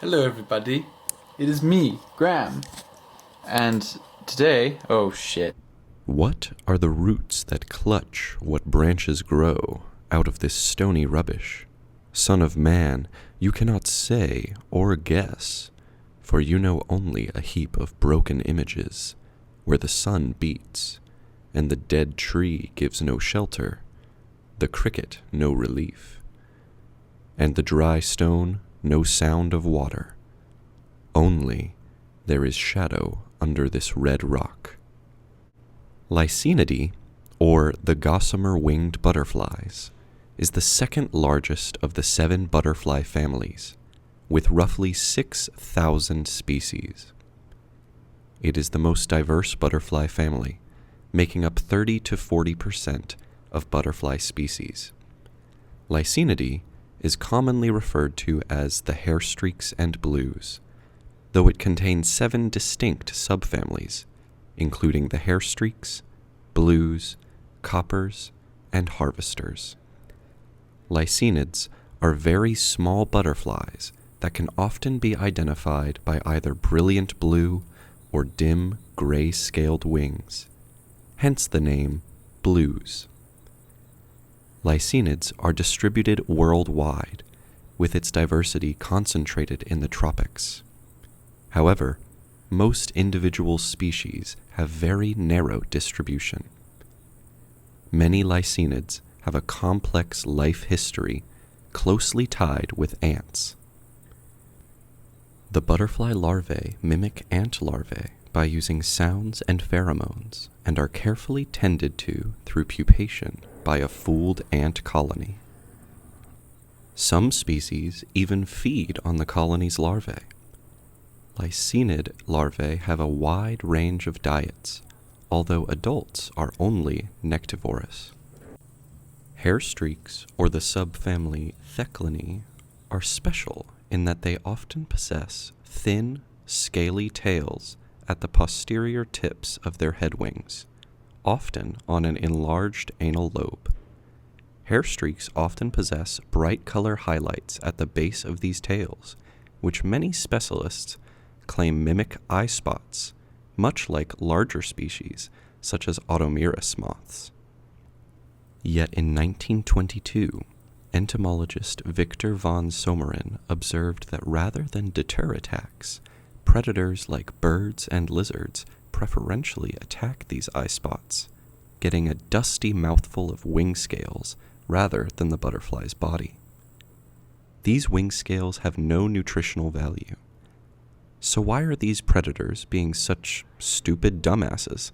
Hello everybody, it is me, Graham, and today, oh shit. What are the roots that clutch what branches grow out of this stony rubbish? Son of man, you cannot say or guess, for you know only a heap of broken images, where the sun beats, and the dead tree gives no shelter, the cricket no relief, and the dry stone no sound of water. Only there is shadow under this red rock. Lycaenidae, or the gossamer winged butterflies, is the second largest of the 7 butterfly families, with roughly 6,000 species. It is the most diverse butterfly family, making up 30 to 40% of butterfly species. Lycaenidae is commonly referred to as the hairstreaks and blues, though it contains 7 distinct subfamilies, including the hairstreaks, blues, coppers, and harvesters. Lycaenids are very small butterflies that can often be identified by either brilliant blue or dim gray-scaled wings, hence the name blues. Lycaenids are distributed worldwide, with its diversity concentrated in the tropics. However, most individual species have very narrow distribution. Many lycaenids have a complex life history closely tied with ants. The butterfly larvae mimic ant larvae by using sounds and pheromones, and are carefully tended to through pupation by a fooled ant colony. Some species even feed on the colony's larvae. Lycaenid larvae have a wide range of diets, although adults are only nectivorous. Hairstreaks, or the subfamily Theclinae, are special in that they often possess thin, scaly tails at the posterior tips of their head wings, often on an enlarged anal lobe. Hairstreaks often possess bright color highlights at the base of these tails, which many specialists claim mimic eye spots, much like larger species such as Automerus moths. Yet in 1922, entomologist Victor von Sommeren observed that rather than deter attacks, predators like birds and lizards preferentially attack these eye spots, getting a dusty mouthful of wing scales rather than the butterfly's body. These wing scales have no nutritional value. So why are these predators being such stupid dumbasses?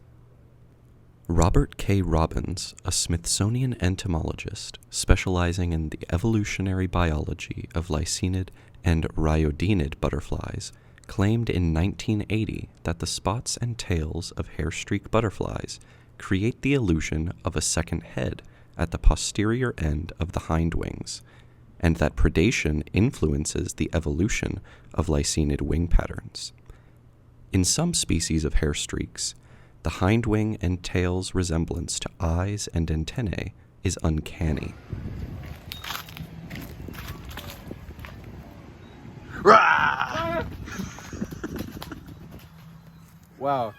Robert K. Robbins, a Smithsonian entomologist specializing in the evolutionary biology of Lycaenid and Rhyodinid butterflies, claimed in 1980 that the spots and tails of hairstreak butterflies create the illusion of a second head at the posterior end of the hind wings, and that predation influences the evolution of Lycaenid wing patterns. In some species of hairstreaks, the hindwing and tail's resemblance to eyes and antennae is uncanny. Wow.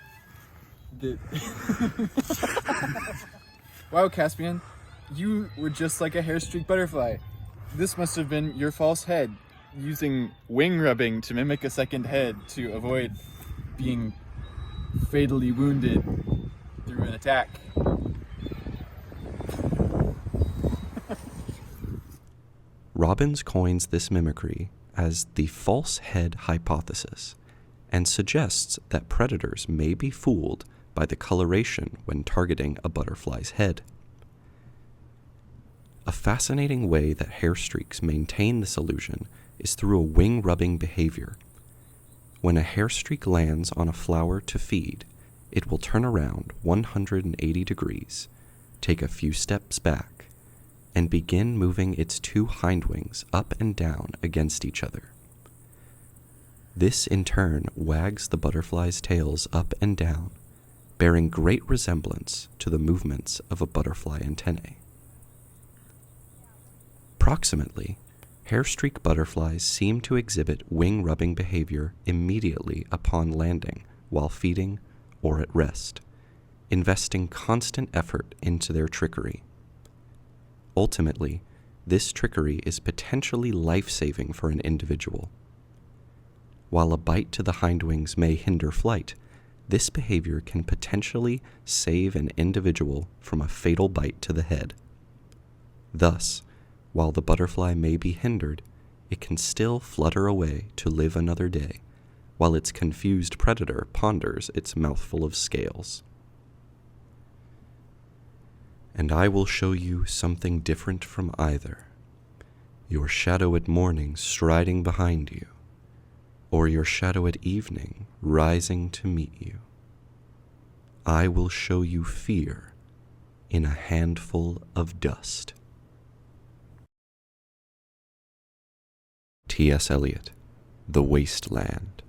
Wow, Caspian, you were just like a hairstreak butterfly. This must have been your false head, using wing rubbing to mimic a second head to avoid being fatally wounded through an attack. Robbins coins this mimicry as the false head hypothesis, and suggests that predators may be fooled by the coloration when targeting a butterfly's head. A fascinating way that hairstreaks maintain this illusion is through a wing-rubbing behavior. When a hairstreak lands on a flower to feed, it will turn around 180 degrees, take a few steps back, and begin moving its 2 hindwings up and down against each other. This in turn wags the butterfly's tails up and down, bearing great resemblance to the movements of a butterfly antennae. Approximately, Hairstreak butterflies seem to exhibit wing-rubbing behavior immediately upon landing, while feeding, or at rest, investing constant effort into their trickery. Ultimately, this trickery is potentially life-saving for an individual. While a bite to the hindwings may hinder flight, this behavior can potentially save an individual from a fatal bite to the head. Thus, while the butterfly may be hindered, it can still flutter away to live another day, while its confused predator ponders its mouthful of scales. And I will show you something different from either, your shadow at morning striding behind you, or your shadow at evening rising to meet you. I will show you fear in a handful of dust. T.S. Eliot, The Wasteland.